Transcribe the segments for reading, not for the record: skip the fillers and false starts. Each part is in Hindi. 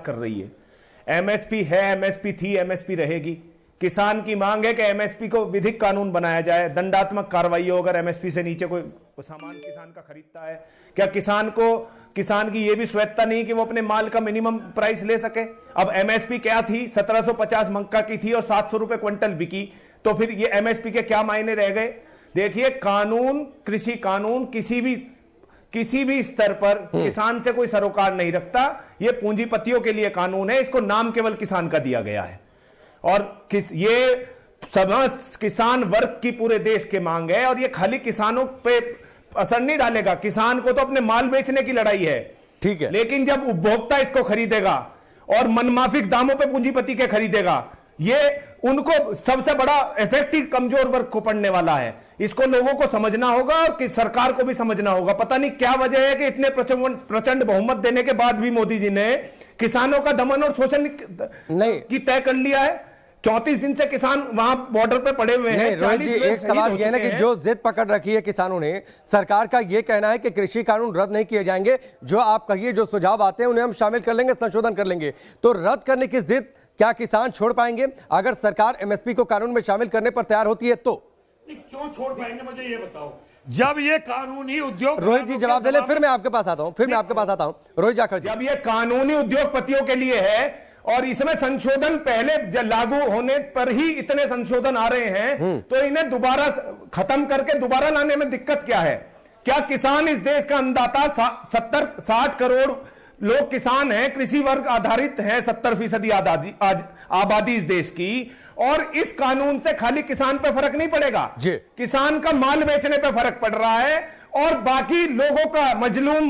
कर रही है। एमएसपी है, एमएसपी थी, एमएसपी रहेगी। किसान की मांग है कि एमएसपी को विधिक कानून बनाया जाए, दंडात्मक कार्रवाई हो अगर एमएसपी से नीचे कोई सामान किसान का खरीदता है। क्या किसान की यह भी स्वायत्ता नहीं कि वो अपने माल का मिनिमम प्राइस ले सके? अब एमएसपी क्या थी? 1750 मक्का की थी और 700 रुपए क्विंटल बिकी, तो फिर ये एमएसपी के क्या मायने रह गए? देखिए, कानून, कृषि कानून किसी भी स्तर पर किसान से कोई सरोकार नहीं रखता। ये पूंजीपतियों के लिए कानून है, इसको नाम केवल किसान का दिया गया है। और ये समस्त किसान वर्ग की पूरे देश की मांग है, और ये खाली किसानों पे असर नहीं डालेगा। किसान को तो अपने माल बेचने की लड़ाई है, ठीक है, लेकिन जब उपभोक्ता इसको खरीदेगा और मनमाफिक दामों पे पूंजीपति के खरीदेगा, ये उनको सबसे बड़ा इफेक्टिव कमजोर वर्ग को पड़ने वाला है। इसको लोगों को समझना होगा और कि सरकार को भी समझना होगा। पता नहीं क्या वजह है कि इतने प्रचंड बहुमत देने के बाद भी मोदी जी ने किसानों का दमन और शोषण नहीं की तय कर लिया है। 34 दिन से किसान वहां बॉर्डर पे पड़े हुए हैं। रोहित जी, एक सवाल यह है ना कि जो जिद पकड़ रखी है किसानों ने, सरकार का यह कहना है कि कृषि कानून रद्द नहीं किए जाएंगे, जो आप कहिए जो सुझाव आते हैं उन्हें हम शामिल कर लेंगे, संशोधन कर लेंगे। तो रद्द करने की जिद क्या किसान छोड़ पाएंगे अगर सरकार एमएसपी को कानून में शामिल करने पर तैयार होती है? तो क्यों छोड़ पाएंगे, मुझे ये बताओ। जब ये कानूनी उद्योग, रोहित जी जवाब दे ले, फिर मैं आपके पास आता हूं, रोहित जाखड़ जी। जब ये कानूनी उद्योगपतियों के लिए है और इसमें संशोधन पहले लागू होने पर ही इतने संशोधन आ रहे हैं, तो इन्हें दोबारा खत्म करके दोबारा लाने में दिक्कत क्या है? क्या किसान इस देश का अन्नदाता? 70-60 करोड़ लोग किसान हैं, कृषि वर्ग आधारित है, 70% आबादी इस देश की। और इस कानून से खाली किसान पे फर्क नहीं पड़ेगा, किसान का माल बेचने पे फर्क पड़ रहा है, और बाकी लोगों का मजलूम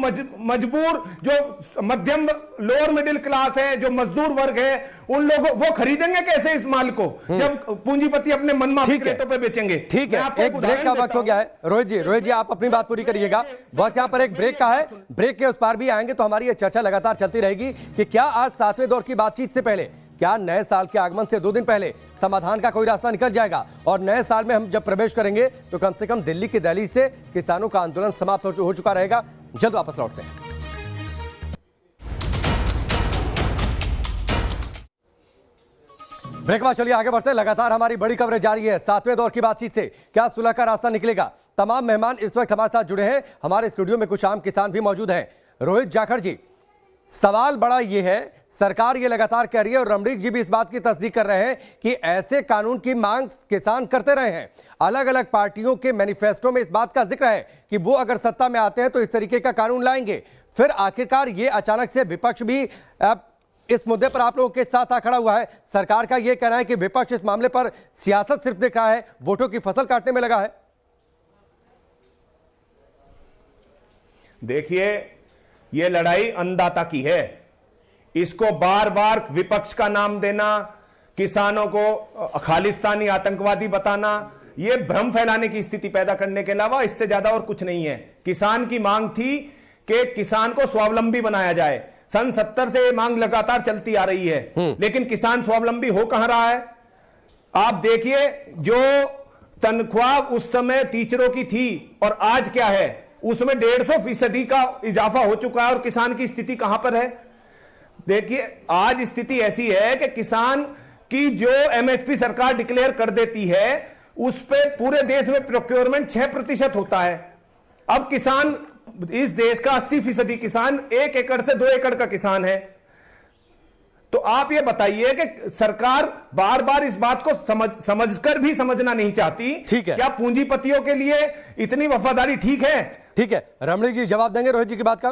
मजबूर जो मध्यम लोअर मिडिल क्लास है, जो मजदूर वर्ग है, उन लोगों वो खरीदेंगे कैसे इस माल को जब पूंजीपति अपने मनमाफिक रेटों पे बेचेंगे? ठीक है, एक ब्रेक का वक्त हो गया है। रोहित जी आप अपनी बात पूरी करिएगा, वक्त यहाँ पर एक ब्रेक का है, ब्रेक के उस पार भी आएंगे तो हमारी ये चर्चा लगातार चलती रहेगी कि क्या आज 7वें दौर की बातचीत से पहले, क्या नए साल के आगमन से 2 दिन पहले समाधान का कोई रास्ता निकल जाएगा, और नए साल में हम जब प्रवेश करेंगे तो कम से कम दिल्ली की दहलीज से किसानों का आंदोलन समाप्त हो चुका रहेगा। जल्द वापस लौटते हैं। ब्रेक बाद चलिए आगे बढ़ते हैं, लगातार हमारी बड़ी कवरेज जारी है 7वें दौर की बातचीत से। क्या सुलह का रास्ता निकलेगा? तमाम मेहमान इस वक्त हमारे साथ जुड़े हैं, हमारे स्टूडियो में कुछ आम किसान भी मौजूद हैं। रोहित जाखड़ जी, सवाल बड़ा ये है, सरकार ये लगातार कह रही है और रमणीक जी भी इस बात की तस्दीक कर रहे हैं कि ऐसे कानून की मांग किसान करते रहे हैं। अलग अलग पार्टियों के मैनिफेस्टो में इस बात का जिक्र है कि वो अगर सत्ता में आते हैं तो इस तरीके का कानून लाएंगे। फिर आखिरकार ये अचानक से विपक्ष भी इस मुद्दे पर आप लोगों के साथ आ खड़ा हुआ है। सरकार का यह कहना है कि विपक्ष इस मामले पर सियासत सिर्फ देख रहा है, वोटों की फसल काटने में लगा है। देखिए, यह लड़ाई अन्नदाता की है। इसको बार बार विपक्ष का नाम देना, किसानों को खालिस्तानी आतंकवादी बताना, यह भ्रम फैलाने की स्थिति पैदा करने के अलावा इससे ज्यादा और कुछ नहीं है। किसान की मांग थी कि किसान को स्वावलंबी बनाया जाए। सन 70 से यह मांग लगातार चलती आ रही है, लेकिन किसान स्वावलंबी हो कहां रहा है? आप देखिए, जो तनख्वाह उस समय टीचरों की थी और आज क्या है, उसमें 150% का इजाफा हो चुका है, और किसान की स्थिति कहां पर है? देखिए, आज स्थिति ऐसी है कि किसान की जो एमएसपी सरकार डिक्लेयर कर देती है, उस पे पूरे देश में प्रोक्योरमेंट 6% होता है। अब किसान, इस देश का 80% किसान 1 एकड़ से 2 एकड़ का किसान है। तो आप ये बताइए कि सरकार बार बार इस बात को समझकर भी समझना नहीं चाहती। ठीक है, क्या पूंजीपतियों के लिए इतनी वफादारी ठीक है? ठीक है, रमणीक जी जवाब देंगे रोहित जी की बात का।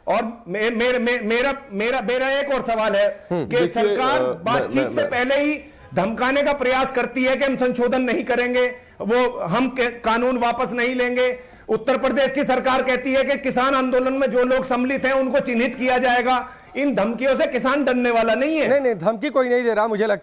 और मेरा एक और सवाल है कि सरकार बातचीत से पहले ही धमकाने का प्रयास करती है कि हम संशोधन नहीं करेंगे, हम कानून वापस नहीं लेंगे। उत्तर प्रदेश की सरकार कहती है कि किसान आंदोलन में जो लोग सम्मिलित हैं उनको चिन्हित किया जाएगा। इन धमकियों से किसान डरने वाला नहीं है। नहीं, धमकी कोई नहीं दे रहा, मुझे लगता